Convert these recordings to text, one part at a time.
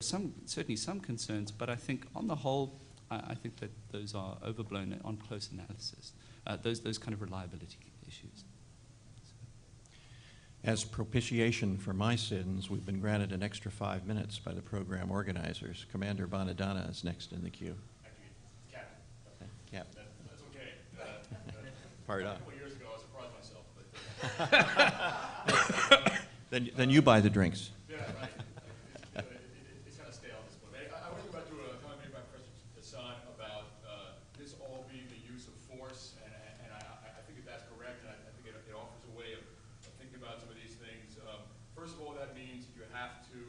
certainly some concerns, but I think on the whole, I think that those are overblown on close analysis, those kind of reliability issues. As propitiation for my sins, we've been granted an extra 5 minutes by the program organizers. Commander Bonadonna is next in the queue. Actually, Captain. Captain. That's okay. Part a up. couple of years ago, I surprised myself. But, Then you buy the drinks. yeah, right. It's kind of stale at this point. I want to go back to a comment made by Professor Hassan about this all being the use of force, and I think that that's correct, and I think it offers a way of thinking about some of these things. First of all, that means you have to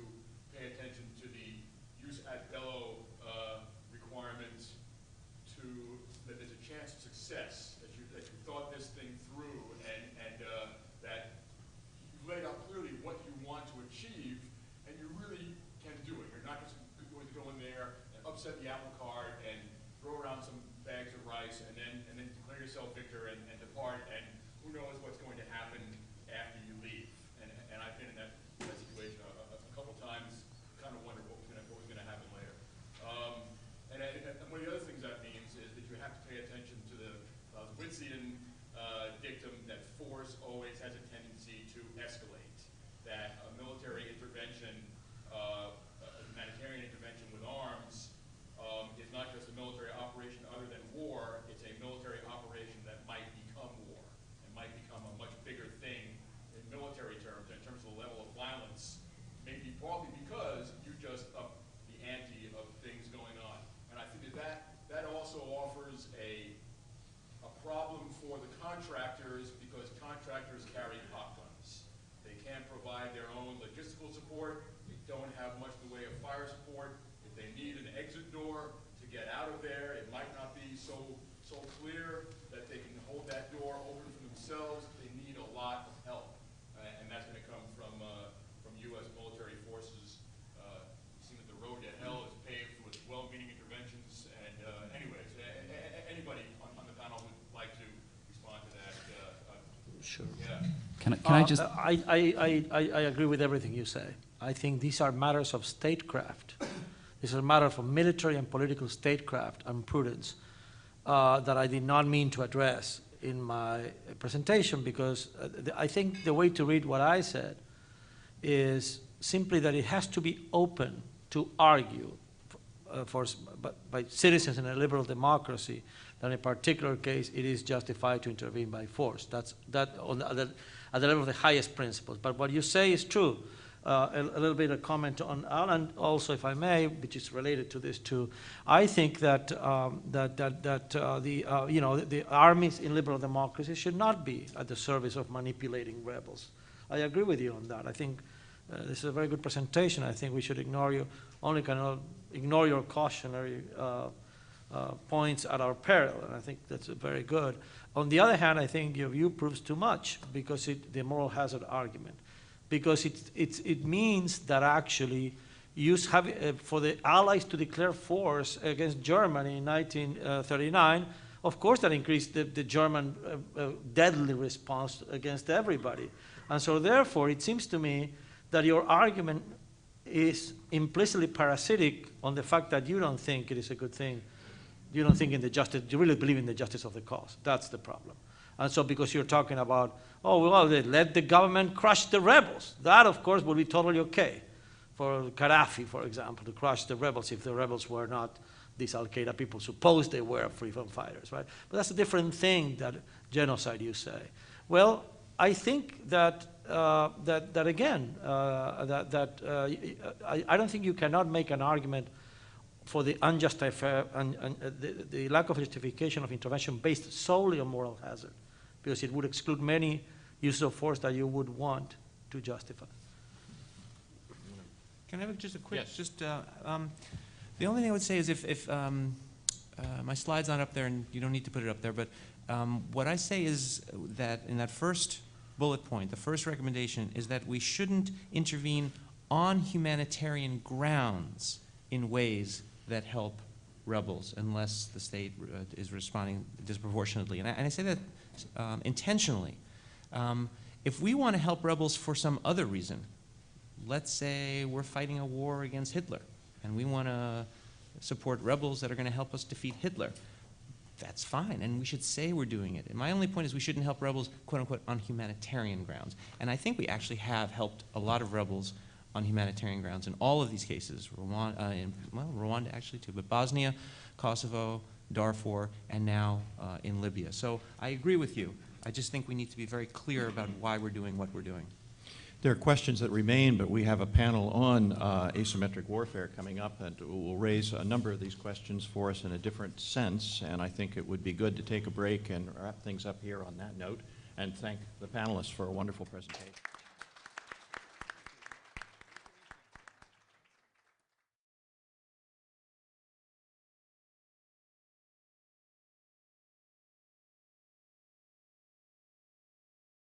pay attention to the use ad bello requirements that there's a chance of success, that you thought this thing through, and that you've laid out clearly what you want to achieve, and you really can do it. You're not just going to go in there and upset the apple cart and throw around some bags of rice and then declare yourself victor and depart, and who knows what's going to happen after you leave. And I've been in that situation a couple times, kind of wondered what was going to happen later. And one of the other things that means is that you have to pay attention to the Wittsian dictum that force always has a tendency to escalate, that a military intervention, a humanitarian intervention with arms, is not just a military operation other than war, it's a military operation that might become war, and might become a much bigger thing in military terms, in terms of the level of violence, maybe partly because you just up the ante of things going on. And I think that also offers a problem for the contractors, because contractors carry pop guns. They can't provide their own logistical support. They don't have much in the way of fire support. If they need an exit door to get out of there, it might not be so clear that they can hold that door open for themselves. They need a lot of help, and that's going to come from U.S. military forces. It seems that the road to hell is paved with well-meaning interventions. And anyways, anybody on the panel would like to respond to that? Sure. Yeah. Can I just? I agree with everything you say. I think these are matters of statecraft. These are matters of military and political statecraft and prudence that I did not mean to address in my presentation, because I think the way to read what I said is simply that it has to be open to argue by citizens in a liberal democracy that in a particular case it is justified to intervene by force. That's at the level of the highest principles. But what you say is true. A little bit of comment on Alan also, if I may, which is related to this too. I think that the armies in liberal democracies should not be at the service of manipulating rebels. I agree with you on that. I think this is a very good presentation. I think we should ignore your cautionary points at our peril, and I think that's very good. On the other hand, I think your view proves too much, because the moral hazard argument. Because it means that actually for the Allies to declare force against Germany in 1939, of course that increased the German deadly response against everybody. And so therefore, it seems to me that your argument is implicitly parasitic on the fact that you don't think it is a good thing. You don't think in the justice, you really believe in the justice of the cause. That's the problem. And so because you're talking about, oh, well, let the government crush the rebels. That, of course, would be totally okay for Gaddafi, for example, to crush the rebels if the rebels were not these Al-Qaeda people. Suppose they were freedom fighters, right? But that's a different thing than genocide, you say. Well, I think that I don't think you cannot make an argument for the unjustified the lack of justification of intervention based solely on moral hazard, because it would exclude many uses of force that you would want to justify. Can I have just a quick, yes. The only thing I would say is if my slide's not up there, and you don't need to put it up there, but what I say is that in that first bullet point, the first recommendation is that we shouldn't intervene on humanitarian grounds in ways that help rebels unless the state is responding disproportionately. And I say that intentionally. If we want to help rebels for some other reason, let's say we're fighting a war against Hitler, and we want to support rebels that are going to help us defeat Hitler. That's fine, and we should say we're doing it. And my only point is we shouldn't help rebels, quote unquote, on humanitarian grounds. And I think we actually have helped a lot of rebels on humanitarian grounds in all of these cases. Rwanda actually too, but Bosnia, Kosovo, Darfur, and now in Libya. So I agree with you. I just think we need to be very clear about why we're doing what we're doing. There are questions that remain, but we have a panel on asymmetric warfare coming up that will raise a number of these questions for us in a different sense, and I think it would be good to take a break and wrap things up here on that note, and thank the panelists for a wonderful presentation.